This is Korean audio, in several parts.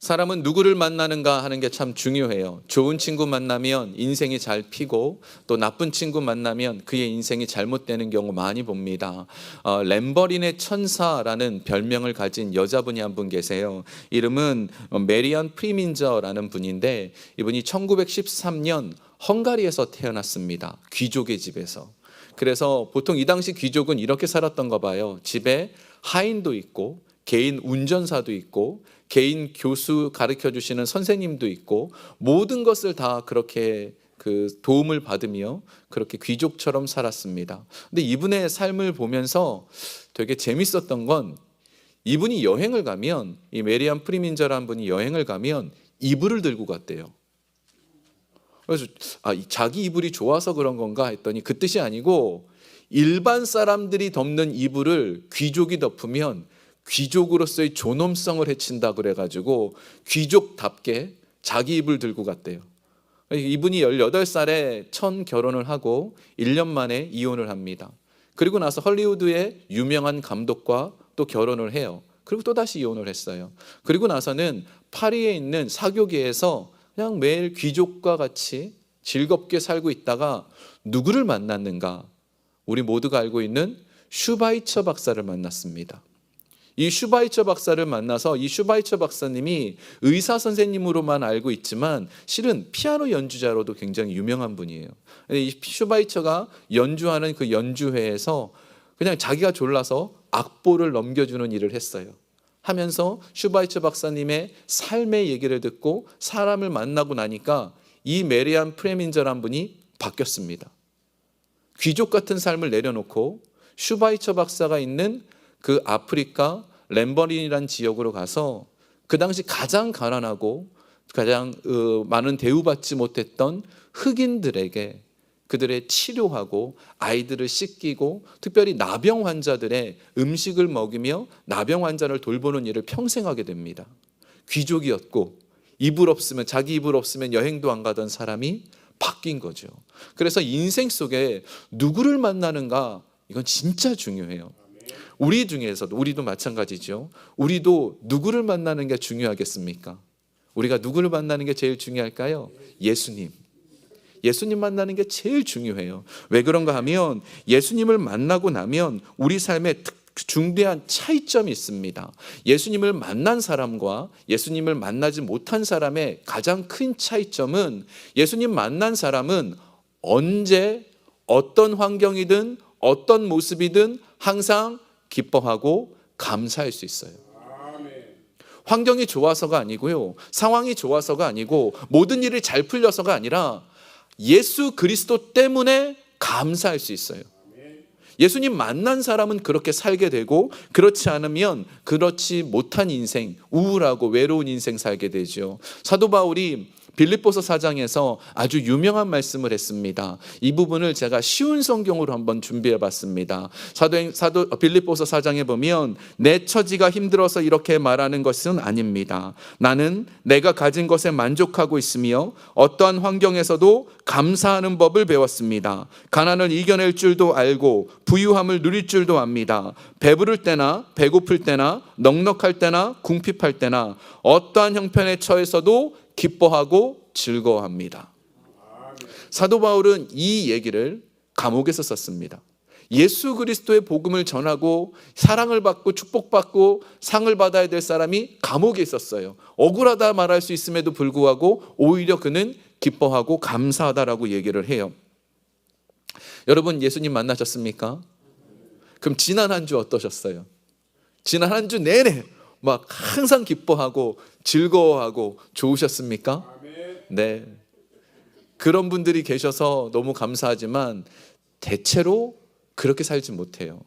사람은 누구를 만나는가 하는 게 참 중요해요. 좋은 친구 만나면 인생이 잘 피고 또 나쁜 친구 만나면 그의 인생이 잘못되는 경우 많이 봅니다. 램버린의 천사라는 별명을 가진 여자분이 한 분 계세요. 이름은 메리언 프리민저라는 분인데 이분이 1913년 헝가리에서 태어났습니다. 귀족의 집에서. 그래서 보통 이 당시 귀족은 이렇게 살았던가 봐요. 집에 하인도 있고 개인 운전사도 있고 개인 교수 가르쳐 주시는 선생님도 있고 모든 것을 다 그렇게 도움을 받으며 그렇게 귀족처럼 살았습니다. 근데 이분의 삶을 보면서 되게 재밌었던 건 이분이 여행을 가면 이 메리안 프리민저라는 분이 여행을 가면 이불을 들고 갔대요. 그래서 자기 이불이 좋아서 그런 건가 했더니 그 뜻이 아니고 일반 사람들이 덮는 이불을 귀족이 덮으면 귀족으로서의 존엄성을 해친다 그래가지고 귀족답게 자기 이불 들고 갔대요. 이분이 18살에 첫 결혼을 하고 1년 만에 이혼을 합니다. 그리고 나서 헐리우드의 유명한 감독과 또 결혼을 해요. 그리고 또 다시 이혼을 했어요. 그리고 나서는 파리에 있는 사교계에서 그냥 매일 귀족과 같이 즐겁게 살고 있다가 누구를 만났는가? 우리 모두가 알고 있는 슈바이처 박사를 만났습니다. 이 슈바이처 박사를 만나서 이 슈바이처 박사님이 의사 선생님으로만 알고 있지만 실은 피아노 연주자로도 굉장히 유명한 분이에요. 이 슈바이처가 연주하는 그 연주회에서 그냥 자기가 졸라서 악보를 넘겨주는 일을 했어요. 하면서 슈바이처 박사님의 삶의 얘기를 듣고 사람을 만나고 나니까 이 메리안 프레민저란 분이 바뀌었습니다. 귀족 같은 삶을 내려놓고 슈바이처 박사가 있는 그 아프리카 램버린이라는 지역으로 가서 그 당시 가장 가난하고 가장 많은 대우받지 못했던 흑인들에게 그들의 치료하고 아이들을 씻기고 특별히 나병 환자들의 음식을 먹이며 나병 환자를 돌보는 일을 평생 하게 됩니다. 귀족이었고 자기 이불 없으면 여행도 안 가던 사람이 바뀐 거죠. 그래서 인생 속에 누구를 만나는가 이건 진짜 중요해요. 우리 중에서도 우리도 마찬가지죠. 우리도 누구를 만나는 게 중요하겠습니까? 우리가 누구를 만나는 게 제일 중요할까요? 예수님 만나는 게 제일 중요해요. 왜 그런가 하면 예수님을 만나고 나면 우리 삶에 중대한 차이점이 있습니다. 예수님을 만난 사람과 예수님을 만나지 못한 사람의 가장 큰 차이점은 예수님 만난 사람은 언제 어떤 환경이든 어떤 모습이든 항상 기뻐하고 감사할 수 있어요. 환경이 좋아서가 아니고요. 상황이 좋아서가 아니고 모든 일이 잘 풀려서가 아니라 예수 그리스도 때문에 감사할 수 있어요. 예수님 만난 사람은 그렇게 살게 되고 그렇지 않으면 그렇지 못한 인생, 우울하고 외로운 인생 살게 되죠. 사도 바울이 빌립보서 4장에서 아주 유명한 말씀을 했습니다. 이 부분을 제가 쉬운 성경으로 한번 준비해 봤습니다. 빌립보서 4장에 보면 내 처지가 힘들어서 이렇게 말하는 것은 아닙니다. 나는 내가 가진 것에 만족하고 있으며 어떠한 환경에서도 감사하는 법을 배웠습니다. 가난을 이겨낼 줄도 알고 부유함을 누릴 줄도 압니다. 배부를 때나 배고플 때나 넉넉할 때나 궁핍할 때나 어떠한 형편에 처해서도 기뻐하고 즐거워합니다. 사도 바울은 이 얘기를 감옥에서 썼습니다. 예수 그리스도의 복음을 전하고 사랑을 받고 축복받고 상을 받아야 될 사람이 감옥에 있었어요. 억울하다 말할 수 있음에도 불구하고 오히려 그는 기뻐하고 감사하다라고 얘기를 해요. 여러분 예수님 만나셨습니까? 그럼 지난 한 주 어떠셨어요? 지난 한 주 내내 막 항상 기뻐하고 즐거워하고 좋으셨습니까? 네. 그런 분들이 계셔서 너무 감사하지만 대체로 그렇게 살지 못해요.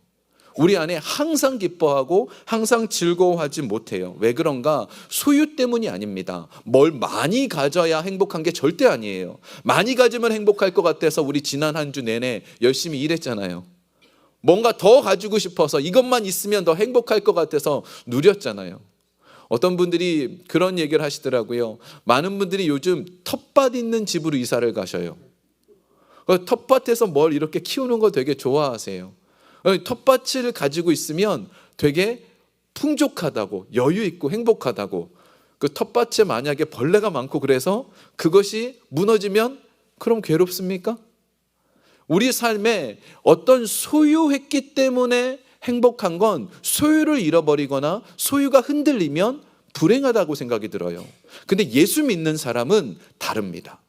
우리 안에 항상 기뻐하고 항상 즐거워하지 못해요. 왜 그런가? 소유 때문이 아닙니다. 뭘 많이 가져야 행복한 게 절대 아니에요. 많이 가지면 행복할 것 같아서 우리 지난 한 주 내내 열심히 일했잖아요. 뭔가 더 가지고 싶어서 이것만 있으면 더 행복할 것 같아서 누렸잖아요. 어떤 분들이 그런 얘기를 하시더라고요. 많은 분들이 요즘 텃밭 있는 집으로 이사를 가셔요. 텃밭에서 뭘 이렇게 키우는 거 되게 좋아하세요. 텃밭을 가지고 있으면 되게 풍족하다고 여유 있고 행복하다고 그 텃밭에 만약에 벌레가 많고 그래서 그것이 무너지면 그럼 괴롭습니까? 우리 삶에 어떤 소유했기 때문에 행복한 건 소유를 잃어버리거나 소유가 흔들리면 불행하다고 생각이 들어요. 근데 예수 믿는 사람은 다릅니다.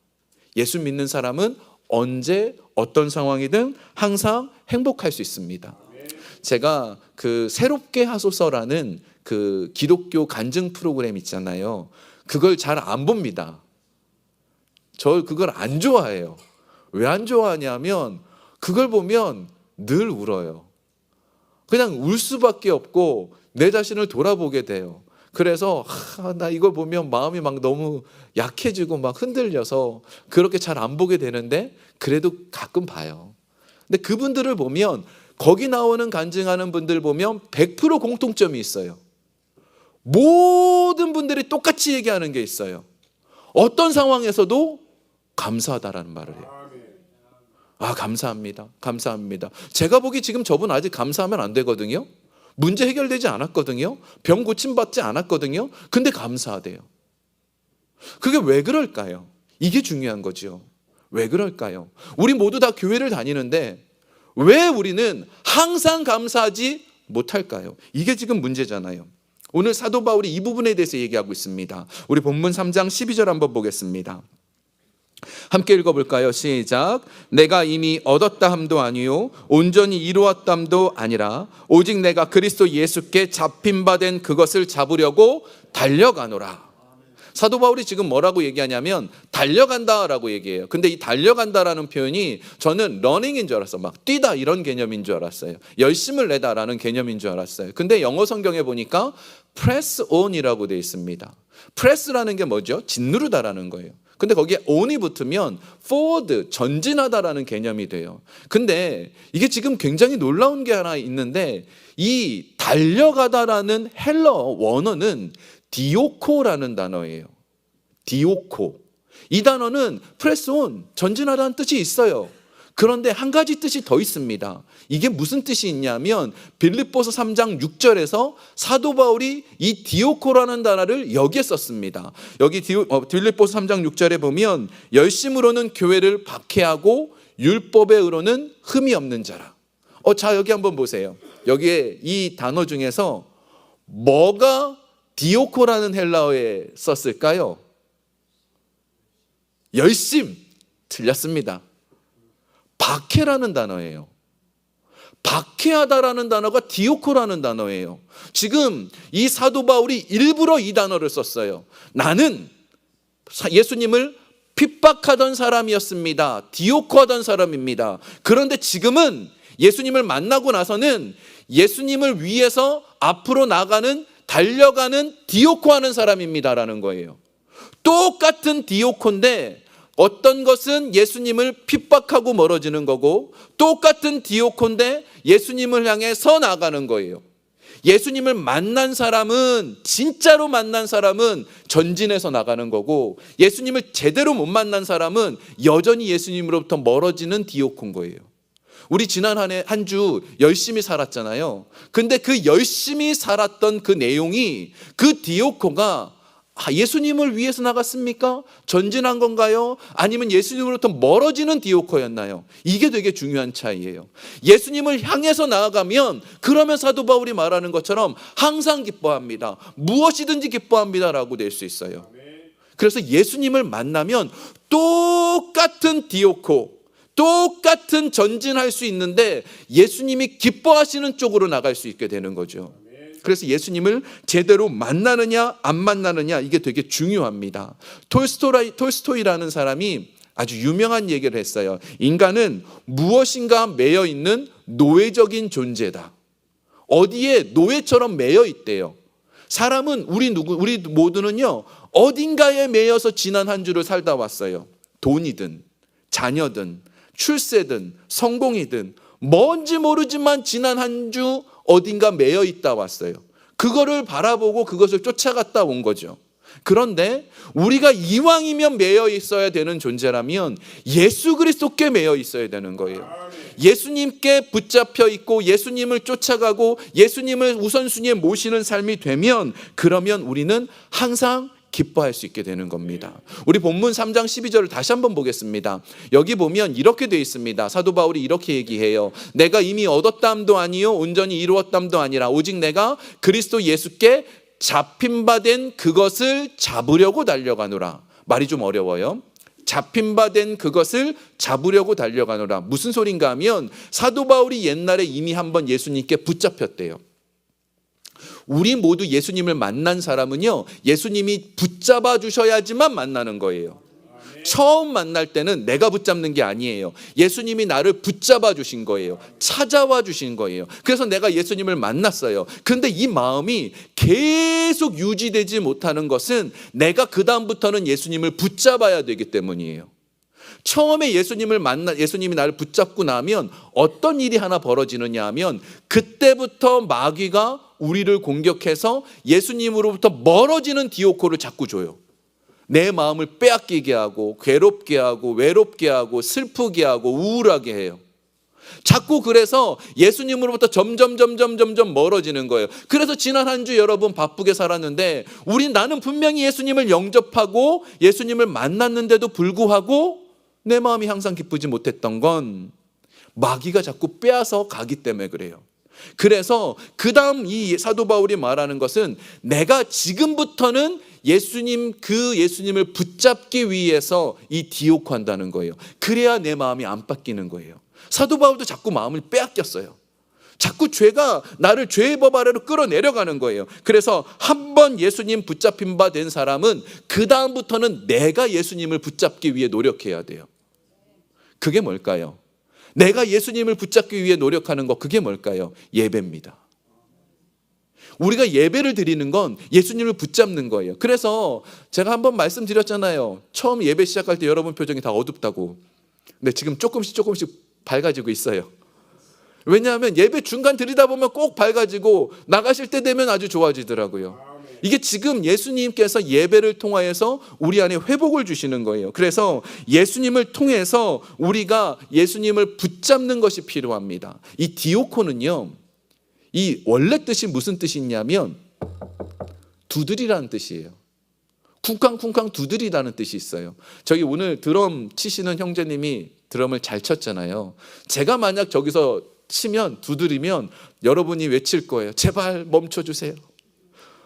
예수 믿는 사람은 언제 어떤 상황이든 항상 행복할 수 있습니다. 제가 그 새롭게 하소서라는 그 기독교 간증 프로그램 있잖아요. 그걸 잘 안 봅니다. 저 그걸 안 좋아해요. 왜 안 좋아하냐면 그걸 보면 늘 울어요. 그냥 울 수밖에 없고 내 자신을 돌아보게 돼요. 그래서 나 이걸 보면 마음이 막 너무 약해지고 막 흔들려서 그렇게 잘 안 보게 되는데 그래도 가끔 봐요. 근데 그분들을 보면 거기 나오는 간증하는 분들 보면 100% 공통점이 있어요. 모든 분들이 똑같이 얘기하는 게 있어요. 어떤 상황에서도 감사하다라는 말을 해요. 감사합니다. 감사합니다. 제가 보기 지금 저분 아직 감사하면 안 되거든요. 문제 해결되지 않았거든요. 병 고침받지 않았거든요. 근데 감사하대요. 그게 왜 그럴까요? 이게 중요한 거죠. 왜 그럴까요? 우리 모두 다 교회를 다니는데 왜 우리는 항상 감사하지 못할까요? 이게 지금 문제잖아요. 오늘 사도 바울이 이 부분에 대해서 얘기하고 있습니다. 우리 본문 3장 12절 한번 보겠습니다. 함께 읽어볼까요? 시작. 내가 이미 얻었다 함도 아니요 온전히 이루었다 함도 아니라 오직 내가 그리스도 예수께 잡힌 바 된 그것을 잡으려고 달려가노라. 사도 바울이 지금 뭐라고 얘기하냐면 달려간다라고 얘기해요. 근데 이 달려간다라는 표현이 저는 러닝인 줄 알았어요. 막 뛰다 이런 개념인 줄 알았어요. 열심을 내다라는 개념인 줄 알았어요. 근데 영어 성경에 보니까 press on이라고 되어 있습니다. press라는 게 뭐죠? 짓누르다라는 거예요. 근데 거기에 on이 붙으면 forward, 전진하다라는 개념이 돼요. 근데 이게 지금 굉장히 놀라운 게 하나 있는데 이 달려가다라는 헬러 원어는 디오코라는 단어예요. 디오코. 이 단어는 press on, 전진하다는 뜻이 있어요. 그런데 한 가지 뜻이 더 있습니다. 이게 무슨 뜻이 있냐면 빌립보서 3장 6절에서 사도 바울이 이 디오코라는 단어를 여기에 썼습니다. 여기 빌립보서 3장 6절에 보면 열심으로는 교회를 박해하고 율법에 의로는 흠이 없는 자라. 자, 여기 한번 보세요. 여기에 이 단어 중에서 뭐가 디오코라는 헬라어에 썼을까요? 열심. 틀렸습니다. 박해라는 단어예요. 박해하다라는 단어가 디오코라는 단어예요. 지금 이 사도 바울이 일부러 이 단어를 썼어요. 나는 예수님을 핍박하던 사람이었습니다. 디오코하던 사람입니다. 그런데 지금은 예수님을 만나고 나서는 예수님을 위해서 앞으로 나가는 달려가는 디오코하는 사람입니다라는 거예요. 똑같은 디오코인데 어떤 것은 예수님을 핍박하고 멀어지는 거고 똑같은 디오코인데 예수님을 향해 서 나가는 거예요. 예수님을 만난 사람은 진짜로 만난 사람은 전진해서 나가는 거고 예수님을 제대로 못 만난 사람은 여전히 예수님으로부터 멀어지는 디오코인 거예요. 우리 지난 한 주 열심히 살았잖아요. 근데 그 열심히 살았던 그 내용이 그 디오코가 예수님을 위해서 나갔습니까? 전진한 건가요? 아니면 예수님으로부터 멀어지는 디오코였나요? 이게 되게 중요한 차이예요. 예수님을 향해서 나아가면 그러면 사도 바울이 말하는 것처럼 항상 기뻐합니다. 무엇이든지 기뻐합니다라고 될 수 있어요. 그래서 예수님을 만나면 똑같은 디오코, 똑같은 전진할 수 있는데 예수님이 기뻐하시는 쪽으로 나갈 수 있게 되는 거죠. 그래서 예수님을 제대로 만나느냐 안 만나느냐 이게 되게 중요합니다. 톨스토이라는 사람이 아주 유명한 얘기를 했어요. 인간은 무엇인가 매여 있는 노예적인 존재다. 어디에 노예처럼 매여 있대요. 사람은 우리 모두는요 어딘가에 매여서 지난 한 주를 살다 왔어요. 돈이든 자녀든 출세든 성공이든 뭔지 모르지만 지난 한 주 어딘가 매여 있다 왔어요. 그거를 바라보고 그것을 쫓아갔다 온 거죠. 그런데 우리가 이왕이면 매여 있어야 되는 존재라면 예수 그리스도께 매여 있어야 되는 거예요. 예수님께 붙잡혀 있고 예수님을 쫓아가고 예수님을 우선순위에 모시는 삶이 되면 그러면 우리는 항상 기뻐할 수 있게 되는 겁니다. 우리 본문 3장 12절을 다시 한번 보겠습니다. 여기 보면 이렇게 되어 있습니다. 사도 바울이 이렇게 얘기해요. 내가 이미 얻었담도 아니요 온전히 이루었담도 아니라 오직 내가 그리스도 예수께 잡힌 바 된 그것을 잡으려고 달려가노라. 말이 좀 어려워요. 잡힌 바 된 그것을 잡으려고 달려가노라. 무슨 소린가 하면 사도 바울이 옛날에 이미 한번 예수님께 붙잡혔대요. 우리 모두 예수님을 만난 사람은요, 예수님이 붙잡아 주셔야지만 만나는 거예요. 처음 만날 때는 내가 붙잡는 게 아니에요. 예수님이 나를 붙잡아 주신 거예요. 찾아와 주신 거예요. 그래서 내가 예수님을 만났어요. 그런데 이 마음이 계속 유지되지 못하는 것은 내가 그 다음부터는 예수님을 붙잡아야 되기 때문이에요. 처음에 예수님이 나를 붙잡고 나면 어떤 일이 하나 벌어지느냐 하면 그때부터 마귀가 우리를 공격해서 예수님으로부터 멀어지는 디오코를 자꾸 줘요. 내 마음을 빼앗기게 하고 괴롭게 하고 외롭게 하고 슬프게 하고 우울하게 해요. 자꾸 그래서 예수님으로부터 점점 멀어지는 거예요. 그래서 지난 한 주 여러분 바쁘게 살았는데 나는 분명히 예수님을 영접하고 예수님을 만났는데도 불구하고 내 마음이 항상 기쁘지 못했던 건 마귀가 자꾸 빼앗아 가기 때문에 그래요. 그래서 그 다음 이 사도 바울이 말하는 것은 내가 지금부터는 예수님을 붙잡기 위해서 이 디오코 한다는 거예요. 그래야 내 마음이 안 바뀌는 거예요. 사도 바울도 자꾸 마음을 빼앗겼어요. 자꾸 죄가 나를 죄의 법 아래로 끌어내려가는 거예요. 그래서 한번 예수님 붙잡힌 바 된 사람은 그 다음부터는 내가 예수님을 붙잡기 위해 노력해야 돼요. 그게 뭘까요? 내가 예수님을 붙잡기 위해 노력하는 것, 그게 뭘까요? 예배입니다. 우리가 예배를 드리는 건 예수님을 붙잡는 거예요. 그래서 제가 한번 말씀드렸잖아요. 처음 예배 시작할 때 여러분 표정이 다 어둡다고. 근데 지금 조금씩 밝아지고 있어요. 왜냐하면 예배 중간 드리다 보면 꼭 밝아지고 나가실 때 되면 아주 좋아지더라고요. 이게 지금 예수님께서 예배를 통하여서 우리 안에 회복을 주시는 거예요. 그래서 예수님을 통해서 우리가 예수님을 붙잡는 것이 필요합니다. 이 디오코는요, 이 원래 뜻이 무슨 뜻이냐면 두드리라는 뜻이에요. 쿵쾅쿵쾅 두드리라는 뜻이 있어요. 저기 오늘 드럼 치시는 형제님이 드럼을 잘 쳤잖아요. 제가 만약 저기서 치면 두드리면 여러분이 외칠 거예요. 제발 멈춰주세요.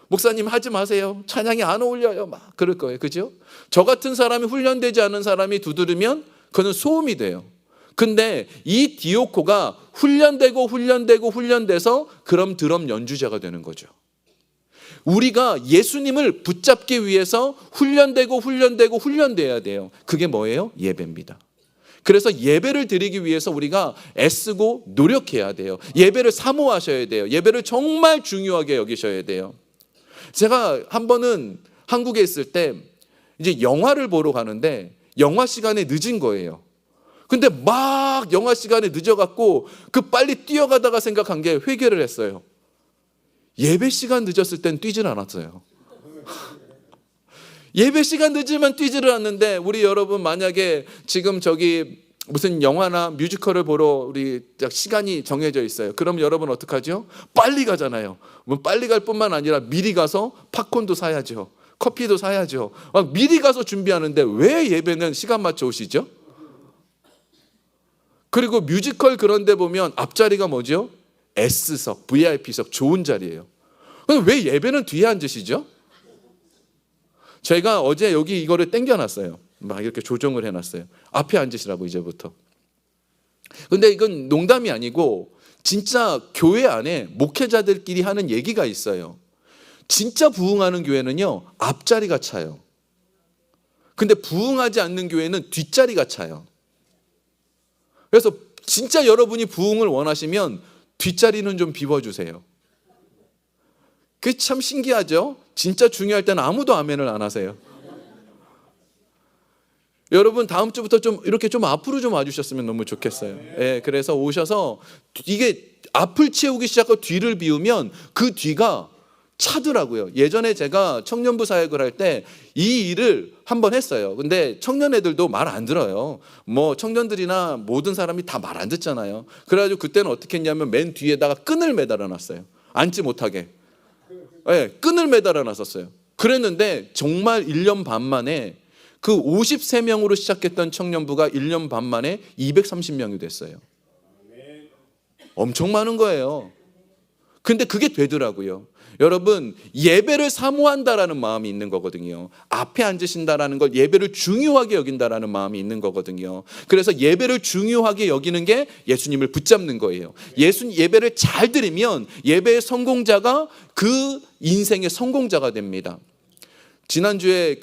목사님 하지 마세요. 찬양이 안 어울려요. 막 그럴 거예요. 그죠? 저 같은 사람이 훈련되지 않은 사람이 두드리면 그는 소음이 돼요. 근데 이 디오코가 훈련돼서 그럼 드럼 연주자가 되는 거죠. 우리가 예수님을 붙잡기 위해서 훈련돼야 돼요. 그게 뭐예요? 예배입니다. 그래서 예배를 드리기 위해서 우리가 애쓰고 노력해야 돼요. 예배를 사모하셔야 돼요. 예배를 정말 중요하게 여기셔야 돼요. 제가 한 번은 한국에 있을 때 이제 영화를 보러 가는데 영화 시간에 늦은 거예요. 근데 막 영화 시간에 늦어갖고 빨리 뛰어가다가 생각한 게 회개를 했어요. 예배 시간 늦었을 땐 뛰질 않았어요. 예배 시간 늦으면 뛰지를 않는데 우리 여러분 만약에 지금 저기 무슨 영화나 뮤지컬을 보러 우리 시간이 정해져 있어요. 그럼 여러분 어떡하죠? 빨리 가잖아요. 빨리 갈 뿐만 아니라 미리 가서 팝콘도 사야죠. 커피도 사야죠. 막 미리 가서 준비하는데 왜 예배는 시간 맞춰 오시죠? 그리고 뮤지컬 그런 데 보면 앞자리가 뭐죠? S석, VIP석 좋은 자리예요. 근데 왜 예배는 뒤에 앉으시죠? 제가 어제 여기 이거를 당겨놨어요. 막 이렇게 조정을 해놨어요. 앞에 앉으시라고 이제부터. 근데 이건 농담이 아니고 진짜 교회 안에 목회자들끼리 하는 얘기가 있어요. 진짜 부흥하는 교회는요, 앞자리가 차요. 근데 부흥하지 않는 교회는 뒷자리가 차요. 그래서 진짜 여러분이 부흥을 원하시면 뒷자리는 좀 비워주세요. 그게 참 신기하죠? 진짜 중요할 때는 아무도 아멘을 안 하세요. 여러분 다음 주부터 좀 이렇게 좀 앞으로 좀 와주셨으면 너무 좋겠어요. 예, 그래서 오셔서 이게 앞을 채우기 시작하고 뒤를 비우면 그 뒤가 차더라고요. 예전에 제가 청년부 사역을 할 때 이 일을 한번 했어요. 근데 청년 애들도 말 안 들어요. 뭐 청년들이나 모든 사람이 다 말 안 듣잖아요. 그래가지고 그때는 어떻게 했냐면 맨 뒤에다가 끈을 매달아 놨어요. 앉지 못하게. 예, 끈을 매달아 놨었어요. 그랬는데 정말 1년 반 만에 그 53명으로 시작했던 청년부가 1년 반 만에 230명이 됐어요. 엄청 많은 거예요. 근데 그게 되더라고요. 여러분, 예배를 사모한다라는 마음이 있는 거거든요. 앞에 앉으신다라는 걸 예배를 중요하게 여긴다라는 마음이 있는 거거든요. 그래서 예배를 중요하게 여기는 게 예수님을 붙잡는 거예요. 예배를 잘 드리면 예배의 성공자가 그 인생의 성공자가 됩니다. 지난주에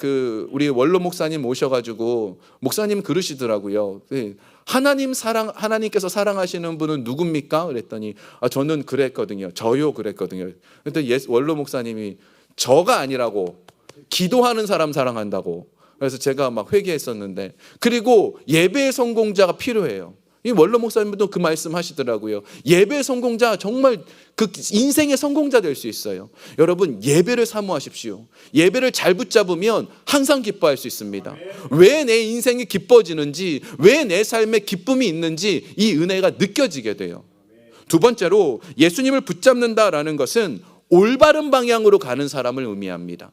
우리 원로 목사님 오셔가지고 목사님 그러시더라고요. 하나님께서 사랑하시는 분은 누굽니까? 그랬더니 저는 그랬거든요. 저요 그랬거든요. 그랬더니 원로 목사님이 저가 아니라고 기도하는 사람 사랑한다고. 그래서 제가 막 회개했었는데, 그리고 예배의 성공자가 필요해요. 이 원로 목사님도 그 말씀 하시더라고요. 예배의 성공자, 정말 그 인생의 성공자 될 수 있어요. 여러분, 예배를 사모하십시오. 예배를 잘 붙잡으면 항상 기뻐할 수 있습니다. 왜 내 인생이 기뻐지는지, 왜 내 삶에 기쁨이 있는지 이 은혜가 느껴지게 돼요. 두 번째로, 예수님을 붙잡는다라는 것은 올바른 방향으로 가는 사람을 의미합니다.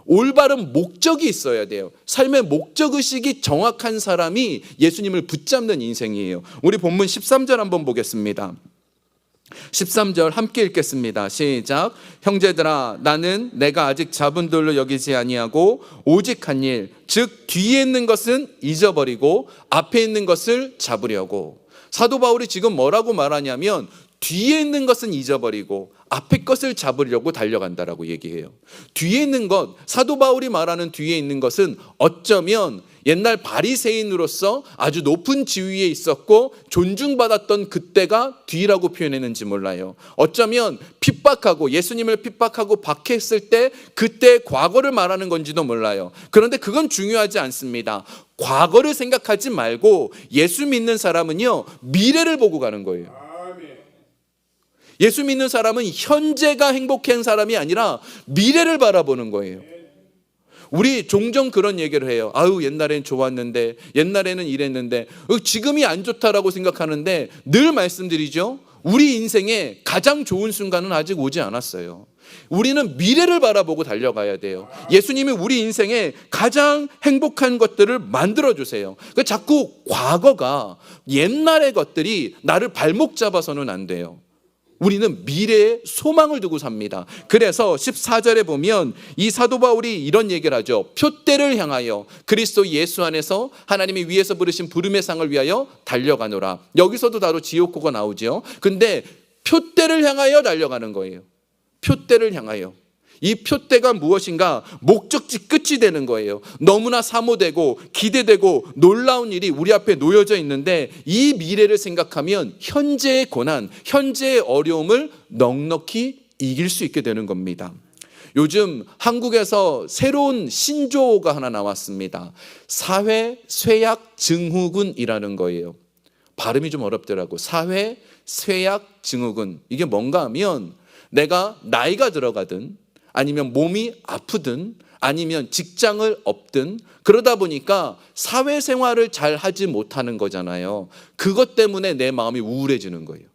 올바른 목적이 있어야 돼요. 삶의 목적의식이 정확한 사람이 예수님을 붙잡는 인생이에요. 우리 본문 13절 한번 보겠습니다. 13절 함께 읽겠습니다. 시작. 형제들아, 나는 내가 아직 잡은 돌로 여기지 아니하고 오직 한 일, 즉 뒤에 있는 것은 잊어버리고 앞에 있는 것을 잡으려고. 사도 바울이 지금 뭐라고 말하냐면 뒤에 있는 것은 잊어버리고 앞에 것을 잡으려고 달려간다라고 얘기해요. 뒤에 있는 것, 사도 바울이 말하는 뒤에 있는 것은 어쩌면 옛날 바리새인으로서 아주 높은 지위에 있었고 존중받았던 그때가 뒤라고 표현했는지 몰라요. 어쩌면 핍박하고 예수님을 핍박하고 박해했을 때 그때의 과거를 말하는 건지도 몰라요. 그런데 그건 중요하지 않습니다. 과거를 생각하지 말고 예수 믿는 사람은요, 미래를 보고 가는 거예요. 예수 믿는 사람은 현재가 행복한 사람이 아니라 미래를 바라보는 거예요. 우리 종종 그런 얘기를 해요. 아유, 옛날엔 좋았는데, 옛날에는 이랬는데, 지금이 안 좋다라고 생각하는데, 늘 말씀드리죠. 우리 인생에 가장 좋은 순간은 아직 오지 않았어요. 우리는 미래를 바라보고 달려가야 돼요. 예수님이 우리 인생에 가장 행복한 것들을 만들어주세요. 자꾸 과거가, 옛날의 것들이 나를 발목 잡아서는 안 돼요. 우리는 미래에 소망을 두고 삽니다. 그래서 14절에 보면 이 사도 바울이 이런 얘기를 하죠. 표대를 향하여 그리스도 예수 안에서 하나님이 위에서 부르신 부름의 상을 위하여 달려가노라. 여기서도 바로 지옥고가 나오죠. 근데 표대를 향하여 달려가는 거예요. 표대를 향하여. 이 표대가 무엇인가? 목적지 끝이 되는 거예요. 너무나 사모되고 기대되고 놀라운 일이 우리 앞에 놓여져 있는데, 이 미래를 생각하면 현재의 고난, 현재의 어려움을 넉넉히 이길 수 있게 되는 겁니다. 요즘 한국에서 새로운 신조어가 하나 나왔습니다. 사회쇠약증후군이라는 거예요. 발음이 좀 어렵더라고. 사회쇠약증후군. 이게 뭔가 하면 내가 나이가 들어가든 아니면 몸이 아프든 아니면 직장을 얻든 그러다 보니까 사회생활을 잘 하지 못하는 거잖아요. 그것 때문에 내 마음이 우울해지는 거예요.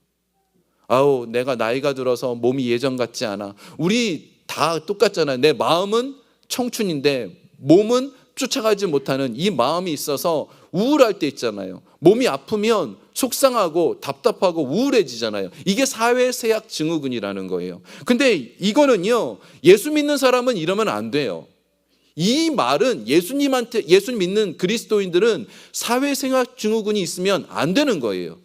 아우, 내가 나이가 들어서 몸이 예전 같지 않아. 우리 다 똑같잖아요. 내 마음은 청춘인데 몸은 쫓아가지 못하는 이 마음이 있어서 우울할 때 있잖아요. 몸이 아프면 속상하고 답답하고 우울해지잖아요. 이게 사회쇠약 증후군이라는 거예요. 근데 이거는요, 예수 믿는 사람은 이러면 안 돼요. 이 말은 예수 믿는 그리스도인들은 사회쇠약 증후군이 있으면 안 되는 거예요.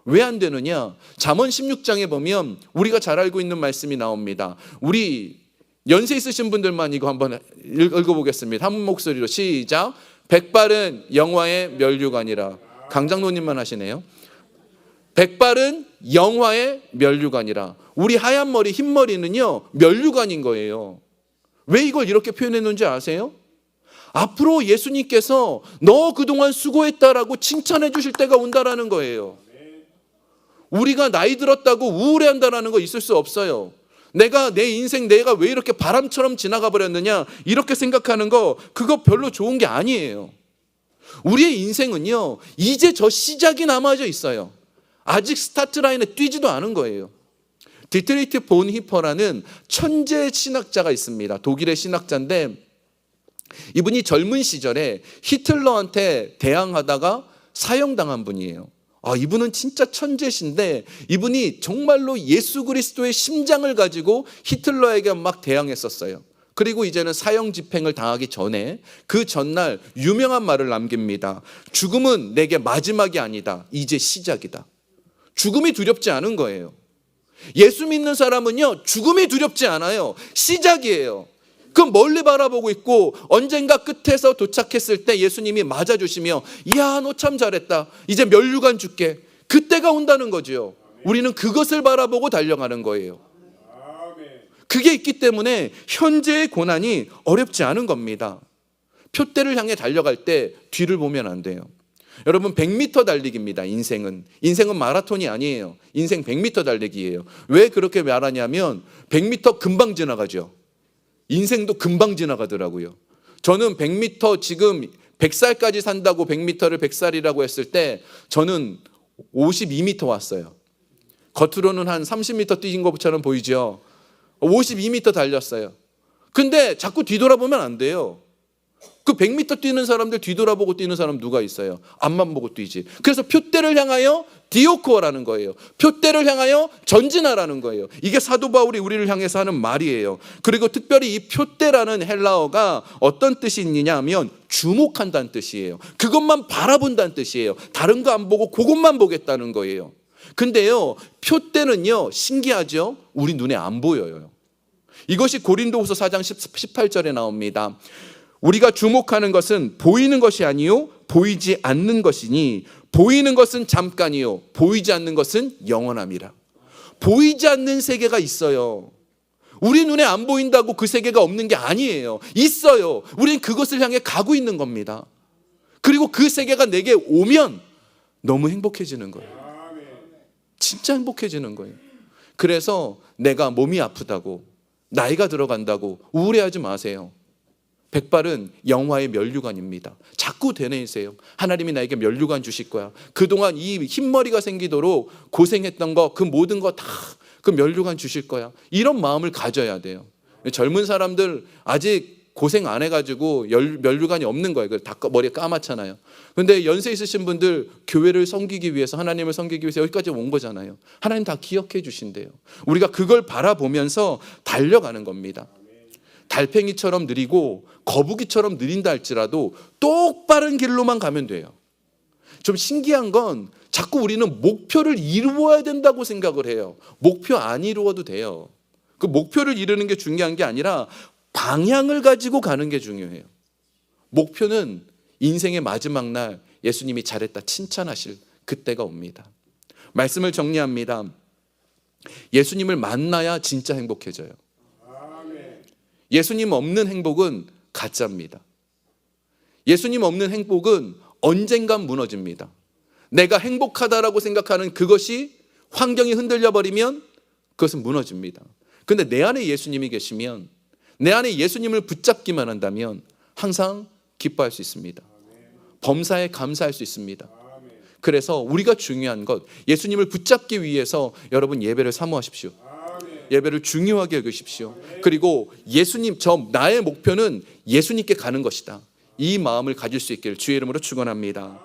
왜 안 되느냐? 잠언 16장에 보면 우리가 잘 알고 있는 말씀이 나옵니다. 우리 연세 있으신 분들만 이거 한번 읽어보겠습니다. 한 목소리로 시작. 백발은 영화의 면류관이라. 강장로님만 하시네요. 백발은 영화의 면류관이라. 우리 하얀 머리, 흰 머리는요, 면류관인 거예요. 왜 이걸 이렇게 표현했는지 아세요? 앞으로 예수님께서 너 그동안 수고했다라고 칭찬해 주실 때가 온다라는 거예요. 우리가 나이 들었다고 우울해한다라는 거 있을 수 없어요. 내 인생 내가 왜 이렇게 바람처럼 지나가 버렸느냐 이렇게 생각하는 거, 그거 별로 좋은 게 아니에요. 우리의 인생은요, 이제 저 시작이 남아져 있어요. 아직 스타트 라인에 뛰지도 않은 거예요. 디트리트 본히퍼라는 천재 신학자가 있습니다. 독일의 신학자인데 이분이 젊은 시절에 히틀러한테 대항하다가 사형당한 분이에요. 이분은 진짜 천재신데 이분이 정말로 예수 그리스도의 심장을 가지고 히틀러에게 막 대항했었어요. 그리고 이제는 사형 집행을 당하기 전에 그 전날 유명한 말을 남깁니다. 죽음은 내게 마지막이 아니다. 이제 시작이다. 죽음이 두렵지 않은 거예요. 예수 믿는 사람은요, 죽음이 두렵지 않아요. 시작이에요. 그럼 멀리 바라보고 있고 언젠가 끝에서 도착했을 때 예수님이 맞아주시며 이야 너 참 잘했다. 이제 면류관 줄게. 그때가 온다는 거죠. 우리는 그것을 바라보고 달려가는 거예요. 그게 있기 때문에 현재의 고난이 어렵지 않은 겁니다. 표대를 향해 달려갈 때 뒤를 보면 안 돼요. 여러분 100m 달리기입니다. 인생은 마라톤이 아니에요. 인생 100m 달리기예요. 왜 그렇게 말하냐면 100m 금방 지나가죠. 인생도 금방 지나가더라고요. 저는 100m 지금 100살까지 산다고 100m를 100살이라고 했을 때 저는 52m 왔어요. 겉으로는 한 30m 뛰신 것처럼 보이죠. 52m 달렸어요. 근데 자꾸 뒤돌아보면 안 돼요. 그 100m 뛰는 사람들 뒤돌아보고 뛰는 사람 누가 있어요? 앞만 보고 뛰지. 그래서 표대를 향하여 디오코어라는 거예요. 표대를 향하여 전진하라는 거예요. 이게 사도 바울이 우리를 향해서 하는 말이에요. 그리고 특별히 이 표대라는 헬라어가 어떤 뜻이 있느냐 하면 주목한다는 뜻이에요. 그것만 바라본다는 뜻이에요. 다른 거 안 보고 그것만 보겠다는 거예요. 근데요, 표대는요, 신기하죠? 우리 눈에 안 보여요. 이것이 고린도후서 4장 18절에 나옵니다. 우리가 주목하는 것은 보이는 것이 아니요 보이지 않는 것이니 보이는 것은 잠깐이요 보이지 않는 것은 영원함이라. 보이지 않는 세계가 있어요. 우리 눈에 안 보인다고 그 세계가 없는 게 아니에요. 있어요. 우리는 그것을 향해 가고 있는 겁니다. 그리고 그 세계가 내게 오면 너무 행복해지는 거예요. 진짜 행복해지는 거예요. 그래서 내가 몸이 아프다고 나이가 들어간다고 우울해하지 마세요. 백발은 영화의 면류관입니다. 자꾸 되뇌이세요. 하나님이 나에게 면류관 주실 거야. 그동안 이 흰머리가 생기도록 고생했던 거, 그 모든 거 다 그 면류관 주실 거야. 이런 마음을 가져야 돼요. 젊은 사람들 아직 고생 안 해가지고 면류관이 없는 거예요. 다 머리가 까맣잖아요. 그런데 연세 있으신 분들 교회를 섬기기 위해서, 하나님을 섬기기 위해서 여기까지 온 거잖아요. 하나님 다 기억해 주신대요. 우리가 그걸 바라보면서 달려가는 겁니다. 달팽이처럼 느리고 거북이처럼 느린다 할지라도 똑바른 길로만 가면 돼요. 좀 신기한 건 자꾸 우리는 목표를 이루어야 된다고 생각을 해요. 목표 안 이루어도 돼요. 그 목표를 이루는 게 중요한 게 아니라 방향을 가지고 가는 게 중요해요. 목표는 인생의 마지막 날 예수님이 잘했다 칭찬하실 그때가 옵니다. 말씀을 정리합니다. 예수님을 만나야 진짜 행복해져요. 예수님 없는 행복은 가짜입니다. 예수님 없는 행복은 언젠간 무너집니다. 내가 행복하다라고 생각하는 그것이 환경이 흔들려 버리면 그것은 무너집니다. 그런데 내 안에 예수님이 계시면, 내 안에 예수님을 붙잡기만 한다면 항상 기뻐할 수 있습니다. 범사에 감사할 수 있습니다. 그래서 우리가 중요한 것, 예수님을 붙잡기 위해서 여러분 예배를 사모하십시오. 예배를 중요하게 여기십시오. 그리고 예수님, 나의 목표는 예수님께 가는 것이다. 이 마음을 가질 수 있기를 주의 이름으로 축원합니다.